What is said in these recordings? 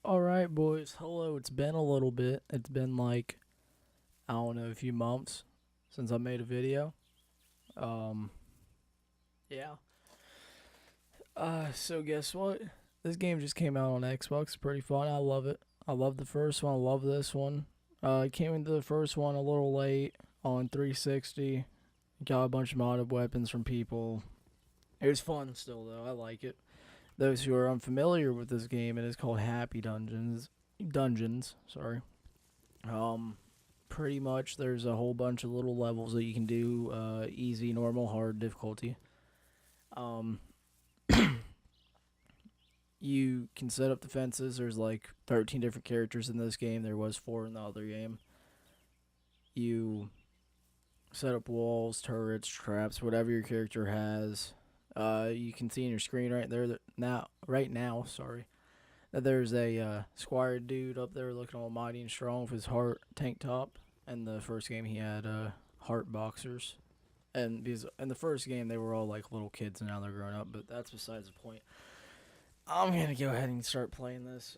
Alright, boys. Hello. It's been a little bit. It's been like, I don't know, a few months since I made a video. Um, yeah. So guess what? This game just came out on Xbox. It's pretty fun. I love it. I love the first one. I love this one. I came into the first one a little late on 360. Got a bunch of modded weapons from people. It was fun still, though. I like it. Those who are unfamiliar with this game, it is called Happy Dungeons. Dungeons, sorry. Um, Pretty much there's a whole bunch of little levels that you can do, easy, normal, hard, difficulty. Um, you can set up defenses. There's like 13 different characters in this game. There was 4 in the other game. You set up walls, turrets, traps, whatever your character has. You can see in your screen right now, sorry, that there's a squire dude up there looking all mighty and strong with his heart tank top. In the first game, he had heart boxers, and because in the first game they were all like little kids, and now they're grown up. But that's besides the point. I'm gonna go ahead and start playing this.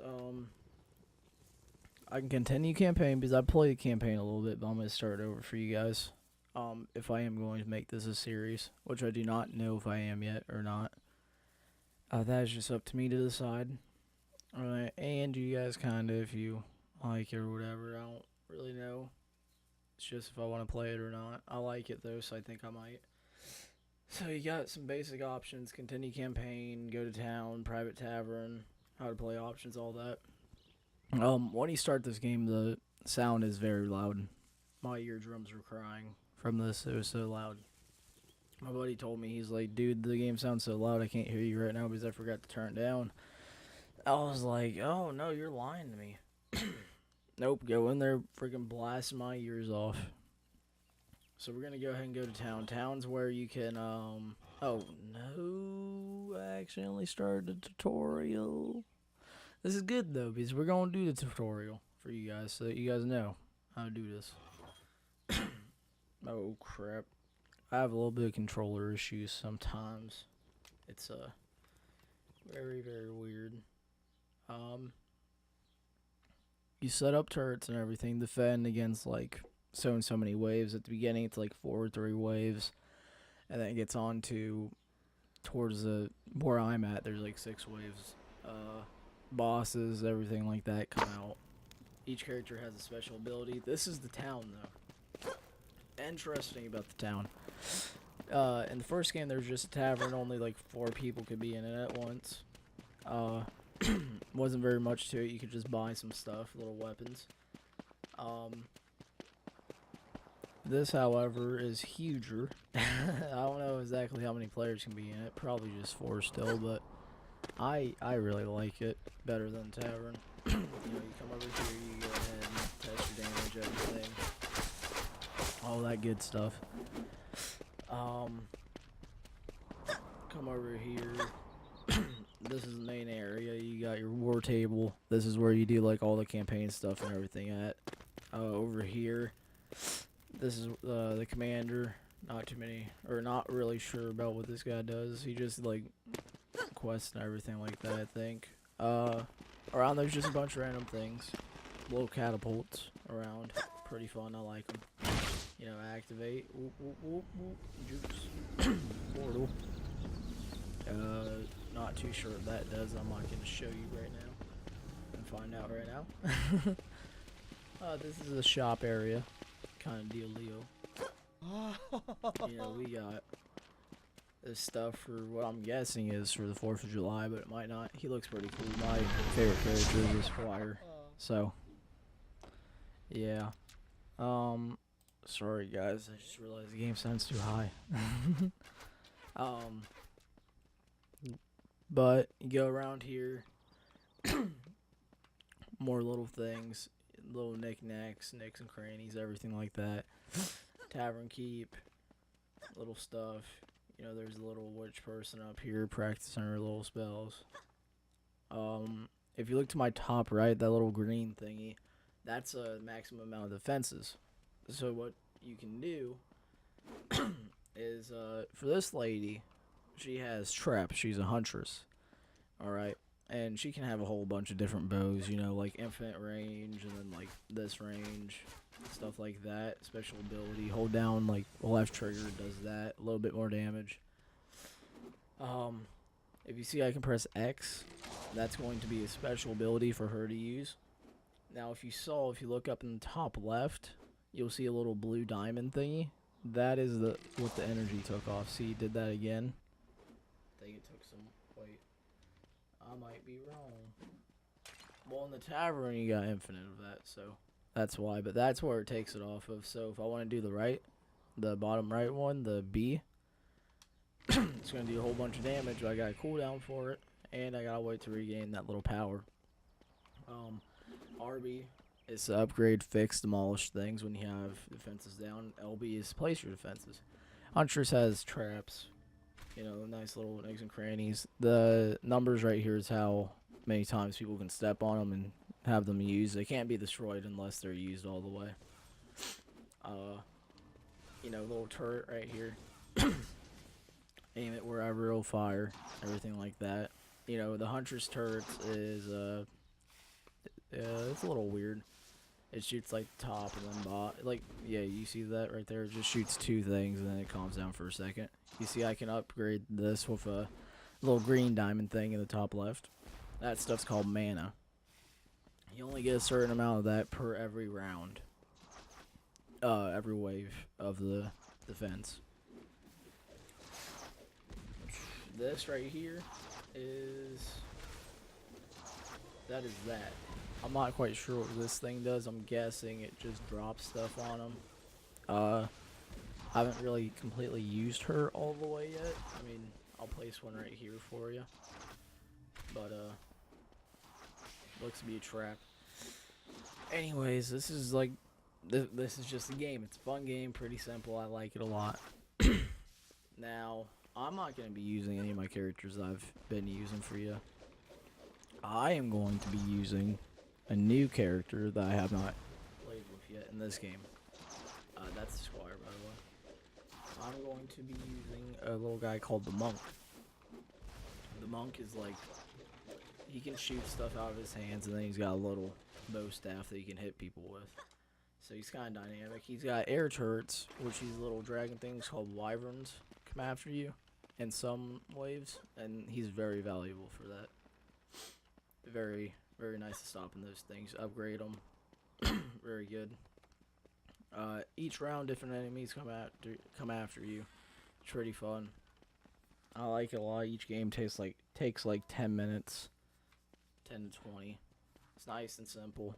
I can continue campaign because I played campaign a little bit, but I'm gonna start over for you guys. If I am going to make this a series, which I do not know if I am yet or not. That is just up to me to decide. Alright, and you guys kind of, if you like it or whatever, I don't really know. It's just if I want to play it or not. I like it though, so I think I might. So you got some basic options: continue campaign, go to town, private tavern, how to play options, all that. When you start this game, the sound is very loud. My eardrums were crying from this. It was so loud. My buddy told me, he's like, dude, the game sounds so loud I can't hear you right now because I forgot to turn it down. I was like, oh no, you're lying to me. Nope, go in there, freaking blast my ears off. So we're gonna go ahead and go to town. Town's where you can, oh no, I accidentally started the tutorial. This is good though, because we're gonna do the tutorial for you guys so that you guys know how to do this. Oh crap. I have a little bit of controller issues sometimes. It's very, very weird. You set up turrets and everything, defend against like so and so many waves. At the beginning it's like 4 or 3 waves, and then it gets on to towards the where I'm at, there's like 6 waves. Bosses, everything like that come out. Each character has a special ability. This is the town though. Interesting about the town. In the first game there was just a tavern, only like 4 people could be in it at once. Wasn't very much to it. You could just buy some stuff, little weapons. This, however, is huger. I don't know exactly how many players can be in it. Probably just 4 still, but I really like it better than Tavern. You know, you come over here, you go ahead and test your damage, everything, all that good stuff. Come over here. This is the main area. You got your war table. This is where you do like all the campaign stuff and everything at. Over here, this is the commander. Not too many, or not really sure about what this guy does. He just like quests and everything like that, I think. Around there's just a bunch of random things. Little catapults around. Pretty fun, I like them. You know, activate. Whoop, whoop, whoop, whoop. Juice. Portal. Not too sure what that does. I'm not gonna show you right now. And find out right now. This is the shop area. Kind of dealio. You know, we got this stuff for what I'm guessing is for the 4th of July, but it might not. He looks pretty cool. My favorite character is this Squire. So, yeah. Sorry guys, I just realized the game sounds too high. But you go around here, more little things, little knickknacks, nicks and crannies, everything like that. Tavern keep, little stuff. You know, there's a little witch person up here practicing her little spells. If you look to my top right, that little green thingy, that's a maximum amount of defenses. So what you can do is, for this lady, she has traps. She's a huntress. Alright. and she can have a whole bunch of different bows, you know, like infinite range, and then like this range, stuff like that. Special ability, hold down like left trigger does that, a little bit more damage. If you see I can press X, that's going to be a special ability for her to use. Now if you look up in the top left, you'll see a little blue diamond thingy. That is what the energy took off. See, did that again. I think it took some, wait, I might be wrong. Well, in the tavern you got infinite of that, so that's why, but that's where it takes it off of. So if I want to do the bottom right one, the B, it's going to do a whole bunch of damage, but I got a cooldown for it, and I got to wait to regain that little power. RB is to upgrade, fix, demolish things when you have defenses down. LB is place your defenses. Huntress has traps, you know, nice little nooks and crannies. The numbers right here is how many times people can step on them and have them used. They can't be destroyed unless they're used all the way. You know, little turret right here. Aim it wherever it'll fire, everything like that. You know, the Huntress turret is it's a little weird. It shoots like top and then bot. Like, yeah, you see that right there? It just shoots two things and then it calms down for a second. You see I can upgrade this with a little green diamond thing in the top left. That stuff's called mana. You only get a certain amount of that per every round. Every wave of the defense. This right here is that. I'm not quite sure what this thing does. I'm guessing it just drops stuff on them. I haven't really completely used her all the way yet. I mean, I'll place one right here for you. But, looks to be a trap. Anyways, this is like, this is just a game. It's a fun game, pretty simple. I like it a lot. Now, I'm not going to be using any of my characters I've been using for you. I am going to be using a new character that I have not played with yet in this game. That's the Squire, by the way. I'm going to be using a little guy called the Monk. The Monk is like, he can shoot stuff out of his hands, and then he's got a little bow staff that he can hit people with. So he's kind of dynamic. He's got air turrets, which these little dragon things called wyverns come after you in some waves, and he's very valuable for that. Very, very nice to stop in those things. Upgrade them. Very good. Each round, different enemies come after you. It's pretty fun. I like it a lot. Each game takes like 10 minutes, 10 to 20. It's nice and simple.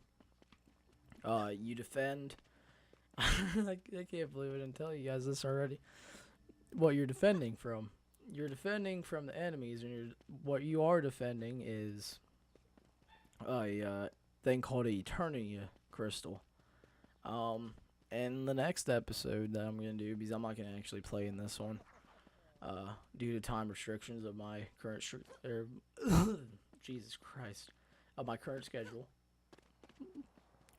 You defend. I can't believe I didn't tell you guys this already. What you're defending from. You're defending from the enemies, and what you are defending is a thing called an Eternity Crystal. In the next episode that I'm going to do, because I'm not going to actually play in this one, due to time restrictions of my current Jesus Christ, of my current schedule.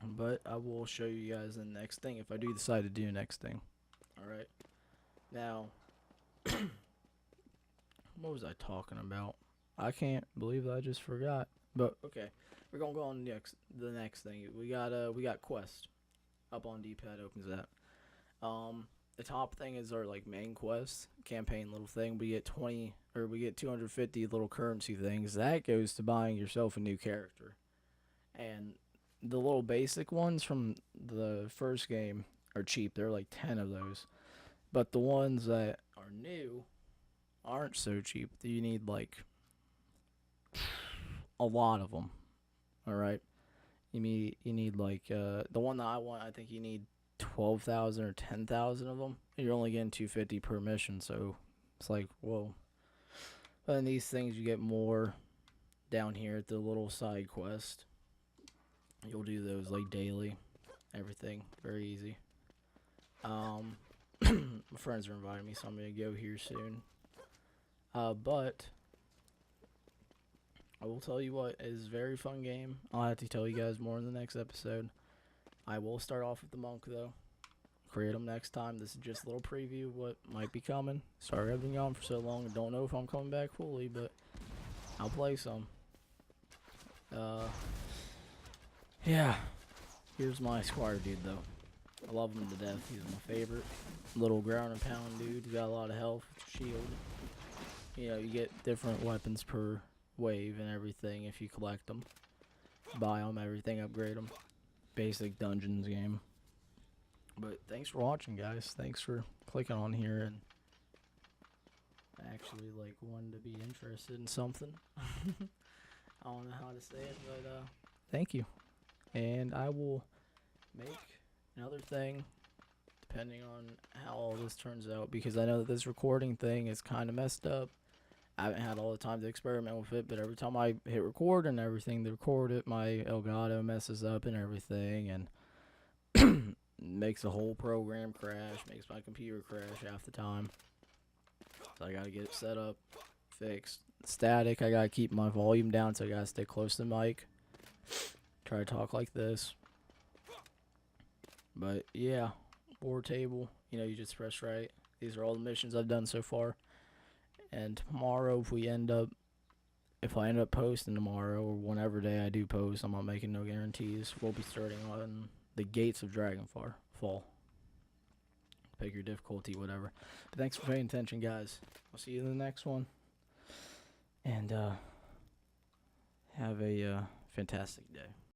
But I will show you guys in the next thing if I do decide to do next thing. Alright. Now, what was I talking about? I can't believe that I just forgot. But okay, we're gonna go on the next thing. We got quest. Up on D-pad opens that. The top thing is our like main quest campaign little thing. We get 250 little currency things. That goes to buying yourself a new character. And the little basic ones from the first game are cheap. There are like 10 of those. But the ones that are new aren't so cheap. You need like a lot of them. All right. You need like the one that I want. I think you need 12,000 or 10,000 of them. And you're only getting 250 per mission, so it's like whoa. But in these things, you get more down here at the little side quest. You'll do those like daily, everything very easy. My friends are inviting me, so I'm gonna go here soon. But I will tell you what, it is a very fun game. I'll have to tell you guys more in the next episode. I will start off with the Monk though. Create them next time. This is just a little preview of what might be coming. Sorry I've been gone for so long. I don't know if I'm coming back fully, but I'll play some. Yeah. Here's my Squire dude, though. I love him to death. He's my favorite. Little ground and pound dude. He's got a lot of health. Shield. You know, you get different weapons per wave and everything if you collect them. Buy them, everything, upgrade them. Basic dungeons game. But thanks for watching, guys. Thanks for clicking on here and actually, like, wanting to be interested in something. I don't know how to say it, but, thank you. And I will make another thing depending on how all this turns out, because I know that this recording thing is kind of messed up. I haven't had all the time to experiment with it, but every time I hit record and everything to record it, my Elgato messes up and everything, and makes the whole program crash, makes my computer crash half the time. So I gotta get it set up, fixed. Static, I gotta keep my volume down, so I gotta stay close to the mic. Try to talk like this. But yeah, war table, you know, you just press right. These are all the missions I've done so far. And tomorrow, if I end up posting tomorrow, or whenever day I do post, I'm not making no guarantees. We'll be starting on the Gates of Dragonfall. Pick your difficulty, whatever. But thanks for paying attention, guys. I'll see you in the next one. And have a fantastic day.